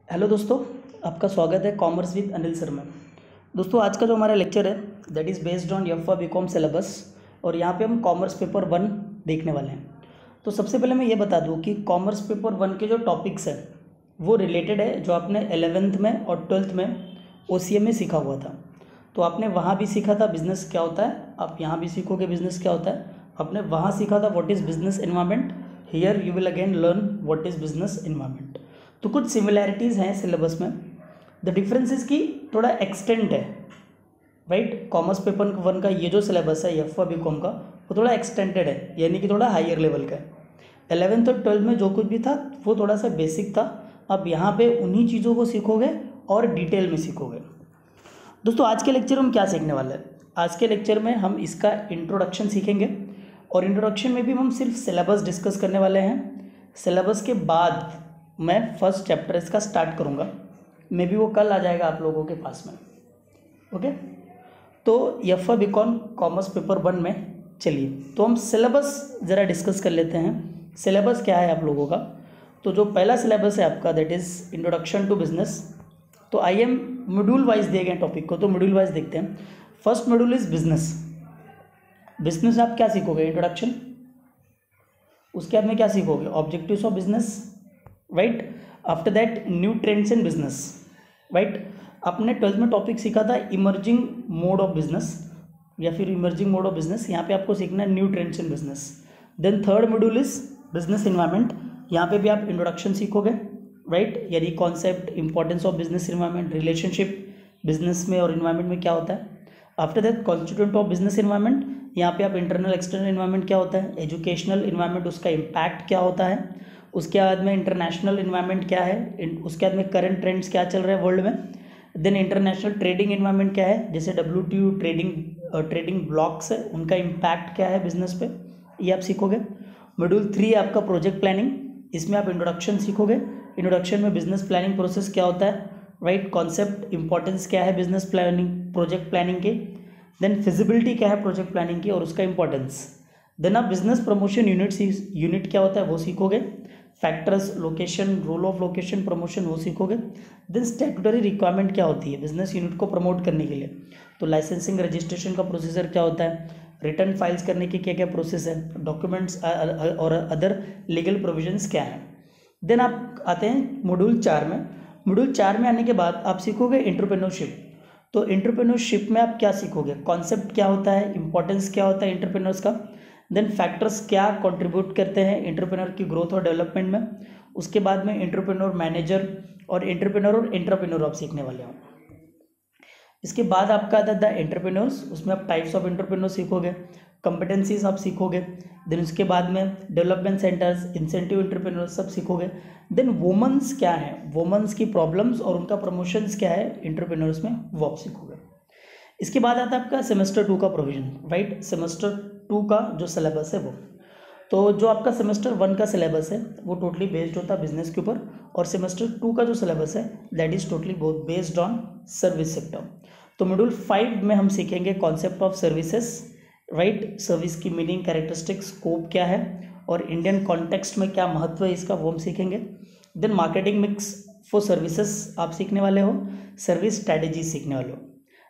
Hello दोस्तों, आपका स्वागत है कॉमर्स विद अनिल सर में। दोस्तों, आज का जो हमारा लेक्चर है दैट इज़ बेस्ड ऑन यफा बीकॉम सिलेबस और यहाँ पे हम कॉमर्स पेपर 1 देखने वाले हैं। तो सबसे पहले मैं ये बता दूँ कि कॉमर्स पेपर 1 के जो टॉपिक्स हैं वो रिलेटेड है जो आपने 11th में और 12th में OCM में सीखा हुआ था। तो आपने वहाँ भी सीखा था बिजनेस क्या होता है, आप यहाँ भी सीखोगे बिजनेस क्या होता है। आपने वहाँ सीखा था what is business environment, here you will again learn what is business environment. तो कुछ सिमिलैरिटीज़ हैं सिलेबस में। द डिफरेंस इज की थोड़ा एक्सटेंट है, राइट। कॉमर्स पेपर 1 का ये जो सिलेबस है यफा बीकॉम का वो थोड़ा एक्सटेंडेड है, यानी कि थोड़ा हायर लेवल का है। 11th और 12th में जो कुछ भी था वो थोड़ा सा बेसिक था। अब यहाँ पे उन्हीं चीज़ों को सीखोगे और डिटेल में सीखोगे। दोस्तों, आज के लेक्चर में हम क्या सीखने वाले हैं? आज के लेक्चर में हम इसका इंट्रोडक्शन सीखेंगे और इंट्रोडक्शन में भी हम सिर्फ सिलेबस डिस्कस करने वाले हैं। सिलेबस के बाद मैं फर्स्ट चैप्टर इसका स्टार्ट करूँगा, मे बी वो कल आ जाएगा आप लोगों के पास में। ओके, तो यफा बीकॉम कॉमर्स पेपर 1 में चलिए तो हम सिलेबस ज़रा डिस्कस कर लेते हैं। सिलेबस क्या है आप लोगों का? तो जो पहला सिलेबस है आपका that is introduction to business. तो आई एम मॉड्यूल वाइज दिए गए टॉपिक को, तो मॉड्यूल वाइज देखते हैं। First module is business. Business आप क्या सीखोगे? इंट्रोडक्शन। उसके बाद में क्या सीखोगे? Objectives of business, right. After that new trends in business, right. आपने 12th में टॉपिक सीखा था इमर्जिंग मोड ऑफ बिजनेस या फिर इमर्जिंग मोड ऑफ बिजनेस। यहाँ पे आपको सीखना है new trends in business. Then third module is business environment. यहाँ पे भी आप इंट्रोडक्शन सीखोगे, राइट, यानी concept, importance of business environment, relationship business में और एनवायरनमेंट में क्या होता है। After that constituent of business environment, यहाँ पे आप इंटरनल एक्सटर्नल एनवायरनमेंट क्या होता है, एजुकेशनल एनवायरनमेंट उसका इम्पैक्ट क्या होता है, उसके बाद में इंटरनेशनल एनवायरनमेंट क्या है, उसके बाद में करंट ट्रेंड्स क्या चल रहा है वर्ल्ड में। देन इंटरनेशनल ट्रेडिंग एनवायरनमेंट क्या है, जैसे WTO ट्रेडिंग ब्लॉक्स है उनका इम्पैक्ट क्या है बिजनेस पे, ये आप सीखोगे। मॉड्यूल 3 आपका प्रोजेक्ट प्लानिंग। इसमें आप इंट्रोडक्शन सीखोगे। इंट्रोडक्शन में बिजनेस प्लानिंग प्रोसेस क्या होता है, राइट, कॉन्सेप्ट, इंपॉर्टेंस क्या है बिजनेस प्लानिंग, प्रोजेक्ट प्लानिंग के। देन फिजिबिलिटी क्या है प्रोजेक्ट प्लानिंग की और उसका इंपॉर्टेंस। देन आप बिजनेस प्रमोशन यूनिट क्या होता है वो सीखोगे। Factors, location, role of location promotion वो सीखोगे। देन स्टैट्यूटरी रिक्वायरमेंट क्या होती है बिजनेस यूनिट को प्रमोट करने के लिए, तो लाइसेंसिंग रजिस्ट्रेशन का प्रोसीजर क्या होता है, रिटर्न फाइल्स करने की क्या क्या प्रोसेस है, डॉक्यूमेंट्स और अदर लीगल प्रोविजंस क्या है। देन आप आते हैं मॉड्यूल 4 में। मॉड्यूल 4 में आने के बाद आप सीखोगे एंटरप्रेन्योरशिप। तो एंटरप्रेन्योरशिप में आप क्या सीखोगे, कॉन्सेप्ट क्या होता है, इंपॉर्टेंस क्या होता है एंटरप्रेन्योर्स का। देन फैक्टर्स क्या कंट्रीब्यूट करते हैं एंटरप्रेन्योर की ग्रोथ और डेवलपमेंट में। उसके बाद में एंटरप्रेन्योर मैनेजर और एंटरप्रेन्योर आप सीखने वाले हो। इसके बाद आपका आता है द एंटरप्रेन्योर्स, उसमें आप टाइप्स ऑफ एंटरप्रेन्योर सीखोगे, कंपिटेंसीज आप सीखोगे। देन उसके बाद में डेवलपमेंट सेंटर्स, इंसेंटिव एंटरप्रेन्योर सब सीखोगे। देन वुमेन्स क्या है, वुमेन्स की प्रॉब्लम्स और उनका प्रमोशंस क्या है एंटरप्रेन्योर्स में, वो आप सीखोगे। इसके बाद आता है आपका सेमेस्टर 2 का प्रोविजन, राइट। सेमेस्टर 2 का जो सिलेबस है वो, तो जो आपका सेमेस्टर 1 का सिलेबस है वो टोटली बेस्ड होता है बिजनेस के ऊपर, और सेमेस्टर 2 का जो सिलेबस है that is totally based on service sector. तो मॉड्यूल 5 में हम सीखेंगे concept of services, right, service की मीनिंग, कैरेक्टरिस्टिक्स, स्कोप क्या है और इंडियन कॉन्टेक्स्ट में क्या महत्व है इसका, वो हम सीखेंगे। Then marketing mix for services आप सीखने वाले हो, सर्विस स्ट्रैटेजी सीखने वाले हो।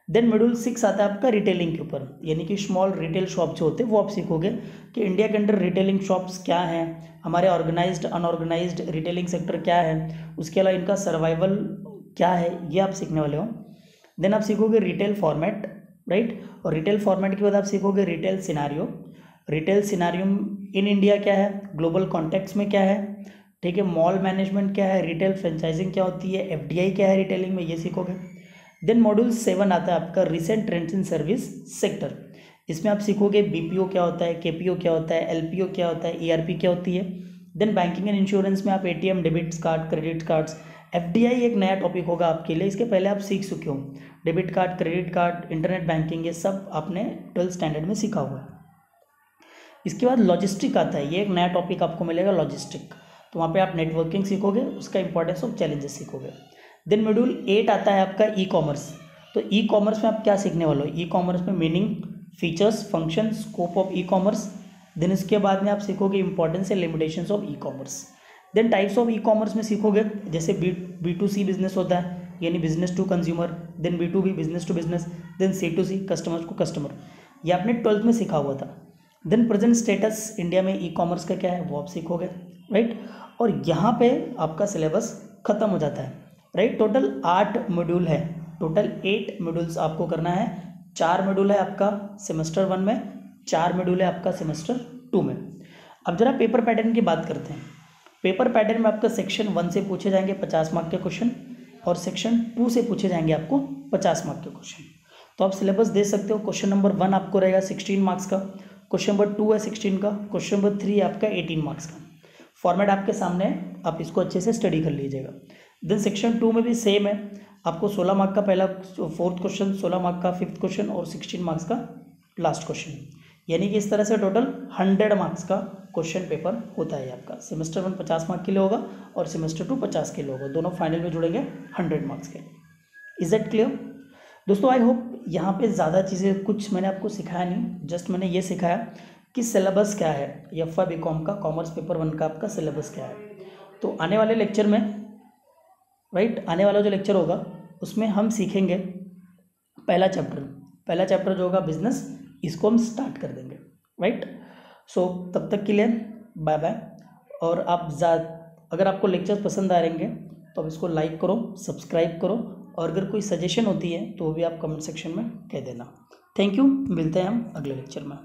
देन मॉड्यूल 6 आता है आपका रिटेलिंग के ऊपर, यानी कि स्मॉल रिटेल शॉप जो होते हैं वो आप सीखोगे कि इंडिया के अंदर रिटेलिंग शॉप्स क्या हैं, हमारे ऑर्गेनाइज्ड अनऑर्गेनाइज्ड रिटेलिंग सेक्टर क्या है, उसके अलावा इनका सर्वाइवल क्या है, ये आप सीखने वाले हो। देन आप सीखोगे रिटेल फॉर्मेट, राइट, और रिटेल फॉर्मेट के बाद आप सीखोगे retail scenario. Retail scenario in India क्या है, ग्लोबल कॉन्टेक्स्ट में क्या है, ठीक है, मॉल मैनेजमेंट क्या है, रिटेल फ्रेंचाइजिंग क्या होती है, FDI क्या है रिटेलिंग में, ये सीखोगे। देन मॉड्यूल 7 आता है आपका recent trends in service sector. इसमें आप सीखोगे BPO क्या होता है, KPO क्या होता है, LPO क्या होता है, ERP क्या होती है। देन बैंकिंग एंड इंश्योरेंस में आप ATM, debit card, credit cards, FDI एक नया टॉपिक होगा आपके लिए, इसके पहले आप सीख चुके हो। Debit card, credit card, internet banking, ये सब आपने 12th स्टैंडर्ड में सीखा हुआ है। इसके बाद लॉजिस्टिक आता है, ये एक नया टॉपिक आपको मिलेगा लॉजिस्टिक, तो वहाँ पे आप नेटवर्किंग सीखोगे, उसका इंपॉर्टेंस ऑफ चैलेंजेस सीखोगे। देन मॉड्यूल 8 आता है आपका ई कॉमर्स। तो ई कॉमर्स में आप क्या सीखने वाले हो, ई कॉमर्स में meaning, features, function, scope of e commerce. Then इसके बाद में आप सीखोगे importance and limitations of e commerce. Then types of e commerce में सीखोगे, जैसे B2C बिजनेस होता है यानी business to consumer, then B2B business to business, then C2C customer to customer, ये आपने 12th में सीखा हुआ था। देन प्रेजेंट स्टेटस इंडिया में ई कॉमर्स का क्या है वो आप सीखोगे, राइट। और यहाँ पे आपका सिलेबस खत्म हो जाता है, राइट। टोटल 8 मॉड्यूल है, टोटल 8 मॉड्यूल्स आपको करना है। 4 मॉड्यूल है आपका सेमेस्टर 1 में, 4 मॉड्यूल है आपका सेमेस्टर 2 में। अब जरा पेपर पैटर्न की बात करते हैं। पेपर पैटर्न में आपका सेक्शन 1 से पूछे जाएंगे 50 मार्क के क्वेश्चन और सेक्शन 2 से पूछे जाएंगे आपको 50 मार्क के क्वेश्चन। तो आप सिलेबस दे सकते हो। क्वेश्चन नंबर 1 आपको रहेगा 16 मार्क्स का, क्वेश्चन नंबर 2 है 16 का, क्वेश्चन नंबर 3 है आपका 18 मार्क्स का। फॉर्मेट आपके सामने है, आप इसको अच्छे से स्टडी कर लीजिएगा। देन सेक्शन 2 में भी सेम है, आपको 16 मार्क का पहला 4th क्वेश्चन, 16 मार्क का 5th क्वेश्चन और 16 मार्क्स का लास्ट क्वेश्चन, यानी कि इस तरह से टोटल 100 मार्क्स का क्वेश्चन पेपर होता है आपका। सेमेस्टर 1 50 मार्क के लिए होगा और सेमेस्टर 2 50 के लिए होगा, दोनों फाइनल में जुड़ेंगे 100 मार्क्स के। इज दैट क्लियर दोस्तों? आई होप यहाँ पे ज़्यादा चीज़ें कुछ मैंने आपको सिखाया नहीं, जस्ट मैंने ये सिखाया कि सिलेबस क्या है FY BCom का, कॉमर्स पेपर 1 का आपका सिलेबस क्या है। तो आने वाले लेक्चर में, राइट, आने वाला जो लेक्चर होगा उसमें हम सीखेंगे पहला चैप्टर जो होगा बिजनेस, इसको हम स्टार्ट कर देंगे, राइट। सो तब तक के लिए बाय बाय। और आप अगर आपको लेक्चर्स पसंद आ रहेंगे तो आप इसको लाइक करो, सब्सक्राइब करो, और अगर कोई सजेशन होती है तो वो भी आप कमेंट सेक्शन में कह देना। थैंक यू, मिलते हैं हम अगले लेक्चर में।